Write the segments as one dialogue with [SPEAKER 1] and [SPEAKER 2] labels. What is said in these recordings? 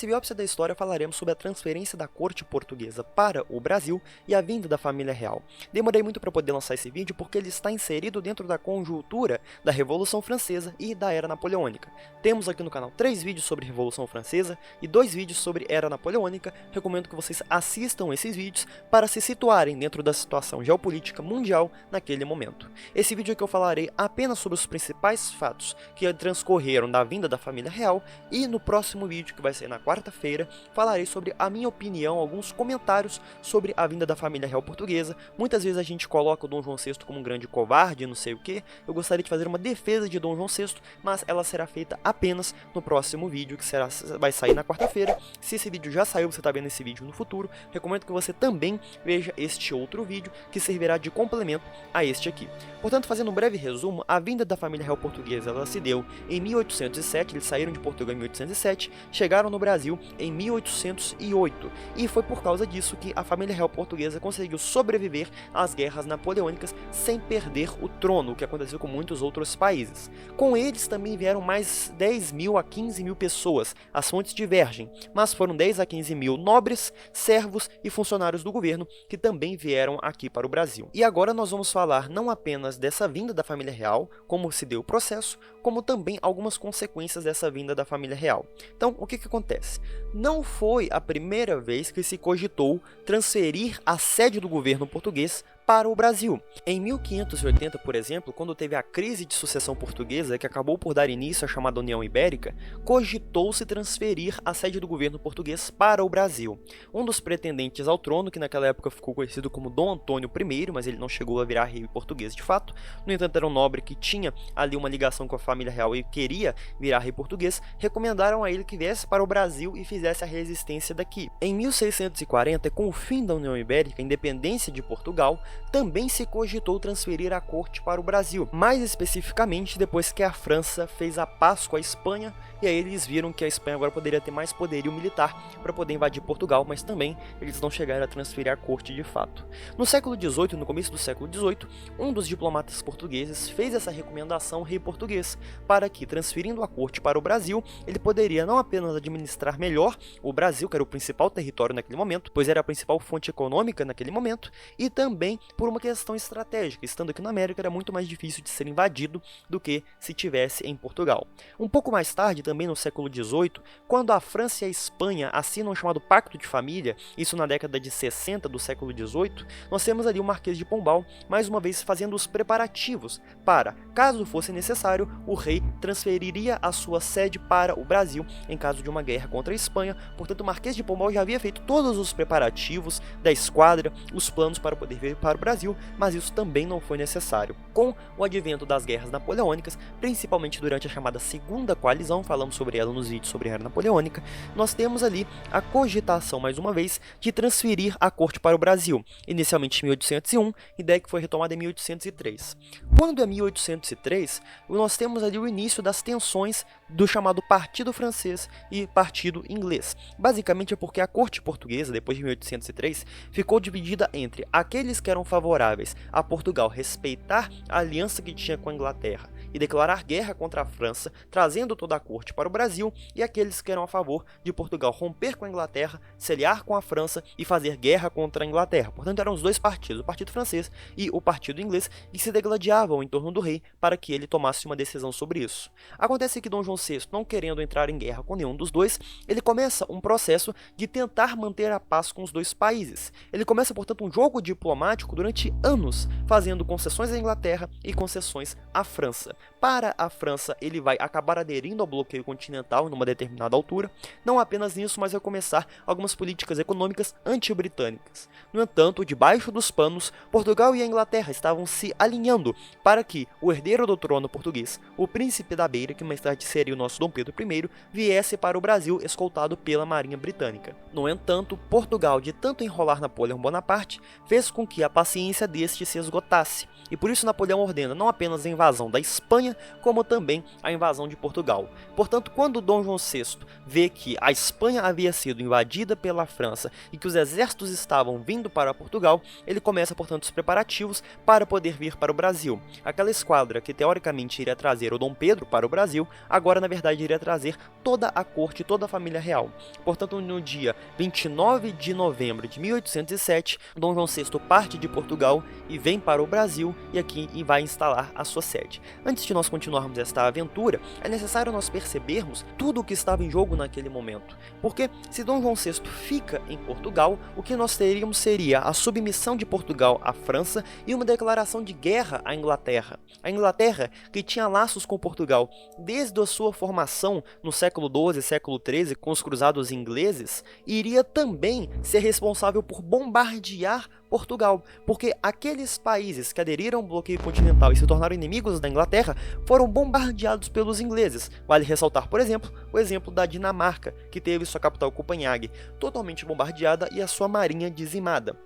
[SPEAKER 1] Nesse biópsia da história falaremos sobre a transferência da corte portuguesa para o Brasil e a vinda da família real. Demorei muito para poder lançar esse vídeo porque ele está inserido dentro da conjuntura da Revolução Francesa e da Era Napoleônica. Temos aqui no canal 3 vídeos sobre Revolução Francesa e 2 vídeos sobre Era Napoleônica. Recomendo que vocês assistam esses vídeos para se situarem dentro da situação geopolítica mundial naquele momento. Esse vídeo aqui eu falarei apenas sobre os principais fatos que transcorreram da vinda da família real e no próximo vídeo, que vai ser na quarta-feira, falarei sobre a minha opinião, alguns comentários sobre a vinda da família real portuguesa. Muitas vezes a gente coloca o Dom João VI como um grande covarde, não sei o que. Eu gostaria de fazer uma defesa de Dom João VI, mas ela será feita apenas no próximo vídeo, que vai sair na quarta-feira. Se esse vídeo já saiu, você está vendo esse vídeo no futuro, recomendo que você também veja este outro vídeo, que servirá de complemento a este aqui. Portanto, fazendo um breve resumo, a vinda da família real portuguesa ela se deu em 1807, eles saíram de Portugal em 1807, chegaram no Brasil em 1808, e foi por causa disso que a família real portuguesa conseguiu sobreviver às guerras napoleônicas sem perder o trono, o que aconteceu com muitos outros países. Com eles também vieram mais 10 mil a 15 mil pessoas, as fontes divergem, mas foram 10 a 15 mil nobres, servos e funcionários do governo que também vieram aqui para o Brasil. E agora nós vamos falar não apenas dessa vinda da família real, como se deu o processo, como também algumas consequências dessa vinda da família real. Então, o que acontece? Não foi a primeira vez que se cogitou transferir a sede do governo português para o Brasil. Em 1580, por exemplo, quando teve a crise de sucessão portuguesa, que acabou por dar início à chamada União Ibérica, cogitou-se transferir a sede do governo português para o Brasil. Um dos pretendentes ao trono, que naquela época ficou conhecido como Dom Antônio I, mas ele não chegou a virar rei português de fato, no entanto era um nobre que tinha ali uma ligação com a família real e queria virar rei português, recomendaram a ele que viesse para o Brasil e fizesse a resistência daqui. Em 1640, com o fim da União Ibérica, a independência de Portugal, também se cogitou transferir a corte para o Brasil, mais especificamente depois que a França fez a paz com a Espanha, e aí eles viram que a Espanha agora poderia ter mais poderio militar para poder invadir Portugal, mas também eles não chegaram a transferir a corte de fato. No século XVIII, no começo do século XVIII, um dos diplomatas portugueses fez essa recomendação ao rei português, para que, transferindo a corte para o Brasil, ele poderia não apenas administrar melhor o Brasil, que era o principal território naquele momento, pois era a principal fonte econômica naquele momento, e também por uma questão estratégica, estando aqui na América era muito mais difícil de ser invadido do que se tivesse em Portugal. Um pouco mais tarde, também no século XVIII, quando a França e a Espanha assinam o chamado Pacto de Família, isso na década de 60 do século XVIII, nós temos ali o Marquês de Pombal, mais uma vez fazendo os preparativos para, caso fosse necessário, o rei transferiria a sua sede para o Brasil em caso de uma guerra contra a Espanha. Portanto, o Marquês de Pombal já havia feito todos os preparativos da esquadra, os planos para poder vir para o Brasil, mas isso também não foi necessário. Com o advento das guerras napoleônicas, principalmente durante a chamada Segunda Coalizão, falamos sobre ela nos vídeos sobre a Era Napoleônica, nós temos ali a cogitação, mais uma vez, de transferir a corte para o Brasil, inicialmente em 1801, ideia que foi retomada em 1803. Quando é 1803, nós temos ali o início das tensões do chamado Partido Francês e Partido Inglês. Basicamente é porque a corte portuguesa, depois de 1803, ficou dividida entre aqueles que eram favoráveis a Portugal respeitar a aliança que tinha com a Inglaterra e declarar guerra contra a França, trazendo toda a corte para o Brasil, e aqueles que eram a favor de Portugal romper com a Inglaterra, se aliar com a França e fazer guerra contra a Inglaterra. Portanto, eram os dois partidos, o Partido Francês e o Partido Inglês, que se degladiavam em torno do rei para que ele tomasse uma decisão sobre isso. Acontece que Dom João VI, não querendo entrar em guerra com nenhum dos dois, ele começa um processo de tentar manter a paz com os dois países. Ele começa, portanto, um jogo diplomático durante anos, fazendo concessões à Inglaterra e concessões à França. Para a França, ele vai acabar aderindo ao bloqueio continental numa determinada altura. Não apenas nisso, mas vai começar algumas políticas econômicas anti-britânicas. No entanto, debaixo dos panos, Portugal e a Inglaterra estavam se alinhando para que o herdeiro do trono português, o príncipe da Beira, que mais tarde seria o nosso Dom Pedro I, viesse para o Brasil escoltado pela Marinha Britânica. No entanto, Portugal, de tanto enrolar Napoleão Bonaparte, fez com que a paciência deste se esgotasse. E por isso Napoleão ordena não apenas a invasão da Espanha, como também a invasão de Portugal. Portanto, quando Dom João VI vê que a Espanha havia sido invadida pela França e que os exércitos estavam vindo para Portugal, ele começa, portanto, os preparativos para poder vir para o Brasil. Aquela esquadra que teoricamente iria trazer o Dom Pedro para o Brasil, agora na verdade iria trazer toda a corte, toda a família real. Portanto, no dia 29 de novembro de 1807, Dom João VI parte de Portugal e vem para o Brasil e aqui vai instalar a sua sede. Antes de nós continuarmos esta aventura, é necessário nós percebermos tudo o que estava em jogo naquele momento. Porque se Dom João VI fica em Portugal, o que nós teríamos seria a submissão de Portugal à França e uma declaração de guerra à Inglaterra. A Inglaterra, que tinha laços com Portugal desde a sua formação no século XII e século XIII com os cruzados ingleses, iria também ser responsável por bombardear Portugal, porque aqueles países que aderiram ao bloqueio continental e se tornaram inimigos da Inglaterra foram bombardeados pelos ingleses. Vale ressaltar, por exemplo, o exemplo da Dinamarca, que teve sua capital Copenhague totalmente bombardeada e a sua marinha dizimada.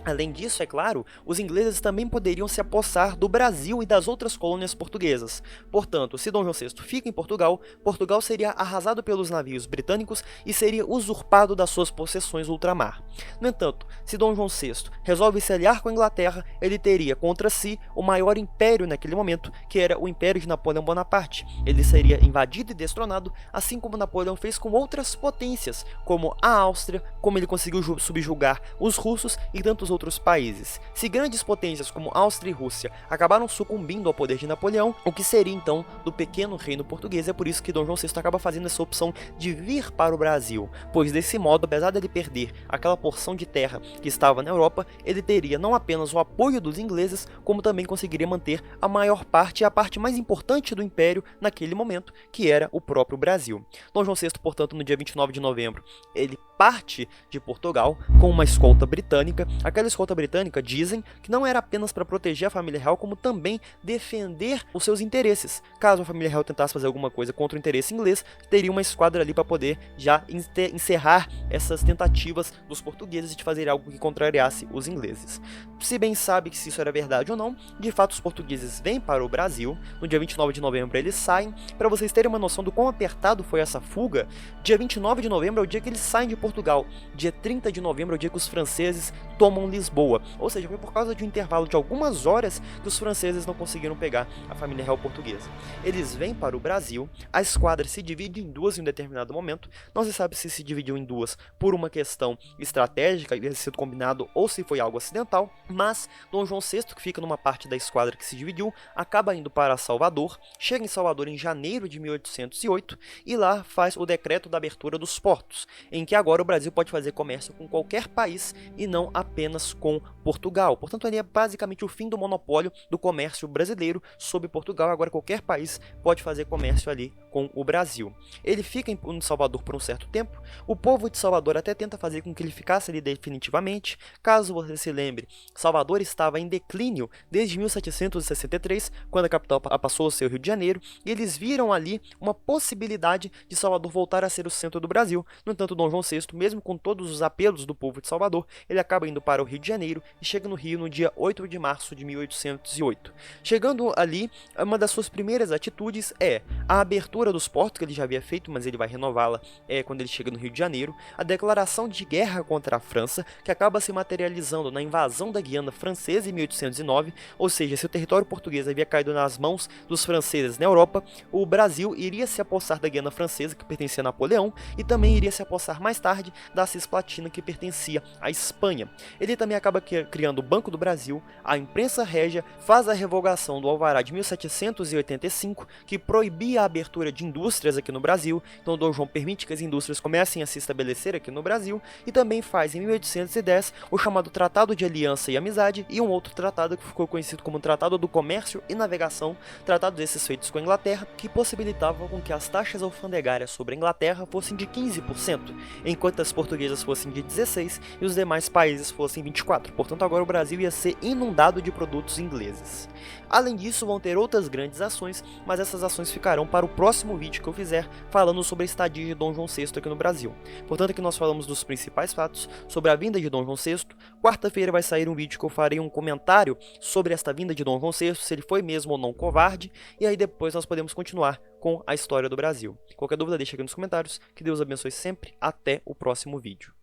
[SPEAKER 1] Além disso, é claro, os ingleses também poderiam se apossar do Brasil e das outras colônias portuguesas. Portanto, se Dom João VI fica em Portugal, Portugal seria arrasado pelos navios britânicos e seria usurpado das suas possessões ultramar. No entanto, se Dom João VI resolve se aliar com a Inglaterra, ele teria contra si o maior império naquele momento, que era o Império de Napoleão Bonaparte. Ele seria invadido e destronado, assim como Napoleão fez com outras potências, como a Áustria, como ele conseguiu subjugar os russos e tantos outros países. Se grandes potências como Áustria e Rússia acabaram sucumbindo ao poder de Napoleão, o que seria então do pequeno reino português? É por isso que Dom João VI acaba fazendo essa opção de vir para o Brasil, pois desse modo, apesar de ele perder aquela porção de terra que estava na Europa, ele teria não apenas o apoio dos ingleses, como também conseguiria manter a maior parte e a parte mais importante do império naquele momento, que era o próprio Brasil. Dom João VI, portanto, no dia 29 de novembro, ele parte de Portugal com uma escolta britânica. Aquela escolta britânica dizem que não era apenas para proteger a família real, como também defender os seus interesses. Caso a família real tentasse fazer alguma coisa contra o interesse inglês, teria uma esquadra ali para poder já encerrar essas tentativas dos portugueses de fazer algo que contrariasse os ingleses. Se bem sabe que se isso era verdade ou não, de fato os portugueses vêm para o Brasil. No dia 29 de novembro eles saem. Para vocês terem uma noção do quão apertado foi essa fuga, dia 29 de novembro é o dia que eles saem de Portugal. Dia 30 de novembro é o dia que os franceses tomam Lisboa. Ou seja, foi por causa de um intervalo de algumas horas que os franceses não conseguiram pegar a família real portuguesa. Eles vêm para o Brasil, a esquadra se divide em duas em um determinado momento. Não se sabe se dividiu em duas por uma questão estratégica, havia sido combinado, ou se foi algo acidental, mas Dom João VI, que fica numa parte da esquadra que se dividiu, acaba indo para Salvador, chega em Salvador em janeiro de 1808 e lá faz o decreto da abertura dos portos, em que agora o Brasil pode fazer comércio com qualquer país e não apenas com Portugal. Portanto, ali é basicamente o fim do monopólio do comércio brasileiro sobre Portugal. Agora qualquer país pode fazer comércio ali com o Brasil. Ele fica em Salvador por um certo tempo. O povo de Salvador até tenta fazer com que ele ficasse ali definitivamente. Caso você se lembre, Salvador estava em declínio desde 1763, quando a capital passou a ser o Rio de Janeiro, e eles viram ali uma possibilidade de Salvador voltar a ser o centro do Brasil. No entanto, Dom João VI, mesmo com todos os apelos do povo de Salvador, ele acaba indo para o Rio de Janeiro e chega no Rio no dia 8 de março de 1808. Chegando ali, uma das suas primeiras atitudes é a abertura dos portos, que ele já havia feito, mas ele vai renová-la quando ele chega no Rio de Janeiro, a declaração de guerra contra a França, que acaba se materializando na invasão da Guiana Francesa em 1809, ou seja, se o território português havia caído nas mãos dos franceses na Europa, o Brasil iria se apossar da Guiana Francesa, que pertencia a Napoleão, e também iria se apossar mais tarde da Cisplatina, que pertencia à Espanha. Ele também acaba criando o Banco do Brasil, a imprensa régia faz a revogação do Alvará de 1785, que proibia a abertura de indústrias aqui no Brasil. Então Dom João permite que as indústrias comecem a se estabelecer aqui no Brasil, e também faz em 1810 o chamado Tratado de Aliança e Amizade e um outro tratado que ficou conhecido como Tratado do Comércio e Navegação, tratado desses feitos com a Inglaterra, que possibilitava com que as taxas alfandegárias sobre a Inglaterra fossem de 15%, enquanto as portuguesas fossem de 16% e os demais países fossem 1524, portanto agora o Brasil ia ser inundado de produtos ingleses. Além disso, vão ter outras grandes ações, mas essas ações ficarão para o próximo vídeo que eu fizer falando sobre a estadia de Dom João VI aqui no Brasil. Portanto, aqui nós falamos dos principais fatos sobre a vinda de Dom João VI. Quarta-feira vai sair um vídeo que eu farei um comentário sobre esta vinda de Dom João VI, se ele foi mesmo ou não covarde, e aí depois nós podemos continuar com a história do Brasil. Qualquer dúvida deixa aqui nos comentários, que Deus abençoe sempre, até o próximo vídeo.